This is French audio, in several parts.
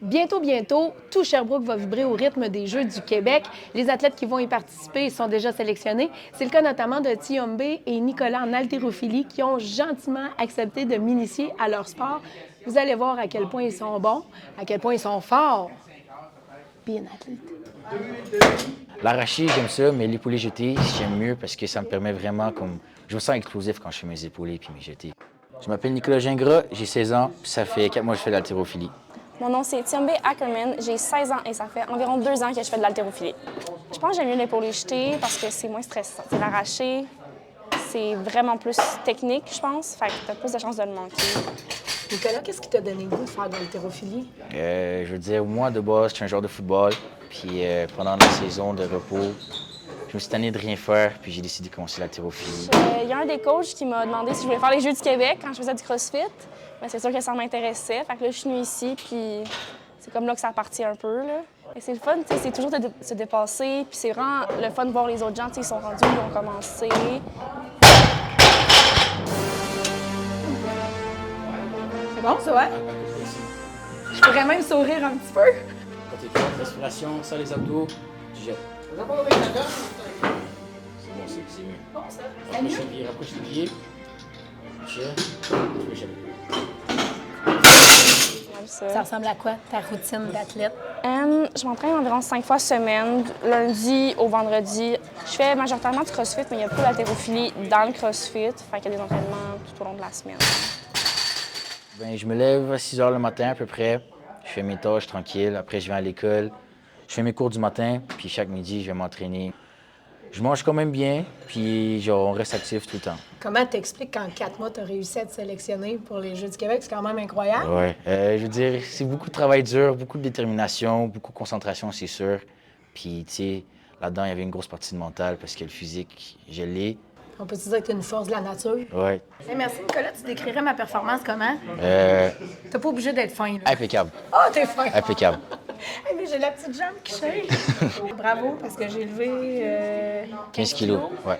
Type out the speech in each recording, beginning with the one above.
Bientôt, tout Sherbrooke va vibrer au rythme des Jeux du Québec. Les athlètes qui vont y participer sont déjà sélectionnés. C'est le cas notamment de Tiombe et Nicolas en haltérophilie qui ont gentiment accepté de m'initier à leur sport. Vous allez voir à quel point ils sont bons, à quel point ils sont forts. Bien athlète. L'arraché, j'aime ça, mais l'épaulé jeté, j'aime mieux parce que ça me permet vraiment comme... Je me sens explosif quand je fais mes épaulés puis mes jetés. Je m'appelle Nicolas Gingras, j'ai 16 ans, puis ça fait 4 mois que je fais de l'haltérophilie. Mon nom, c'est Tiombe Ackerman. J'ai 16 ans et ça fait environ 2 ans que je fais de l'haltérophilie. Je pense que j'aime mieux l'épaulé jeté parce que c'est moins stressant. C'est l'arraché, c'est vraiment plus technique, je pense. Fait que t'as plus de chances de le manquer. Nicolas, qu'est-ce qui t'a donné le goût de faire de l'haltérophilie? Je veux dire, moi, de base, je suis un joueur de football. Puis pendant la saison de repos, je me suis tanné de rien faire, puis j'ai décidé de commencer l'haltérophilie. Il y a un des coachs qui m'a demandé si je voulais faire les Jeux du Québec quand je faisais du CrossFit. Mais c'est sûr que ça m'intéressait. Fait que là, je suis venue ici, puis c'est comme là que ça a parti un peu, là. Et c'est le fun, tu sais, c'est toujours de se dépasser. Puis c'est vraiment le fun de voir les autres gens, tu sais, ils sont rendus, ils ont commencé. C'est bon, ça, ouais? Je pourrais même sourire un petit peu. Quand tu fais respiration, ça les abdos, tu jettes. C'est bon, c'est mieux. Bon, ça. Rapproche les pieds. Jette. Ça ressemble à quoi, ta routine d'athlète? Je m'entraîne environ 5 fois semaine, lundi au vendredi. Je fais majoritairement du CrossFit, mais il y a beaucoup d'haltérophilie dans le CrossFit. Fait qu'il y a des entraînements tout au long de la semaine. Ben, je me lève à 6 h le matin à peu près. Je fais mes tâches tranquilles. Après, je vais à l'école. Je fais mes cours du matin, puis chaque midi, je vais m'entraîner. Je mange quand même bien, puis genre, on reste actif tout le temps. Comment t'expliques qu'en 4 mois, tu as réussi à te sélectionner pour les Jeux du Québec? C'est quand même incroyable. Oui. Je veux dire, c'est beaucoup de travail dur, beaucoup de détermination, beaucoup de concentration, c'est sûr. Puis, tu sais, là-dedans, il y avait une grosse partie de mental parce que le physique, je l'ai. On peut te dire que tu es une force de la nature? Oui. Hey, merci, Nicolas. Tu décrirais ma performance comment? T'es pas obligé d'être fin, là. Impeccable. Oh, t'es fin! Impeccable. Hey, mais j'ai la petite jambe qui shake. Bravo, parce que j'ai levé 15 kilos, ouais.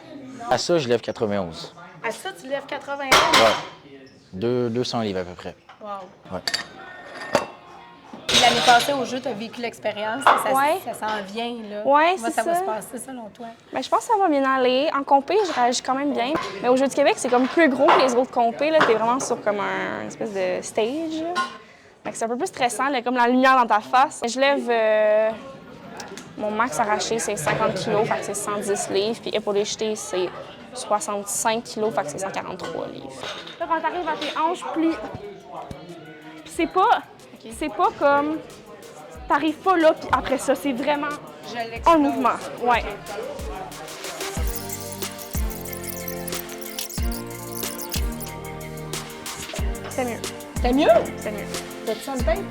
À ça, je lève 91. À ça, tu lèves 81? Ouais. 200 livres à peu près. Wow. Ouais. Puis l'année passée, au jeu, tu as vécu l'expérience. Ouais. Ça s'en vient, là. Ouais, Comment c'est ça va ça. se passer, selon toi? Bien, je pense que ça va bien aller. En compé, je réagis quand même bien. Mais au Jeux du Québec, c'est comme plus gros que les autres compés. T'es vraiment sur comme une espèce de stage. Fait que c'est un peu plus stressant, là, comme la lumière dans ta face. Je lève mon max arraché, c'est 50 kg, fait que c'est 110 livres. Puis épaulé jeté, c'est 65 kg, fait que c'est 143 livres. Là, quand t'arrives à tes hanches, plie. Puis c'est pas comme... T'arrives pas là, puis après ça, c'est vraiment un mouvement. Ouais. C'est mieux. T'es mieux? C'est mieux. T'as-tu ça le tête?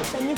C'est mieux.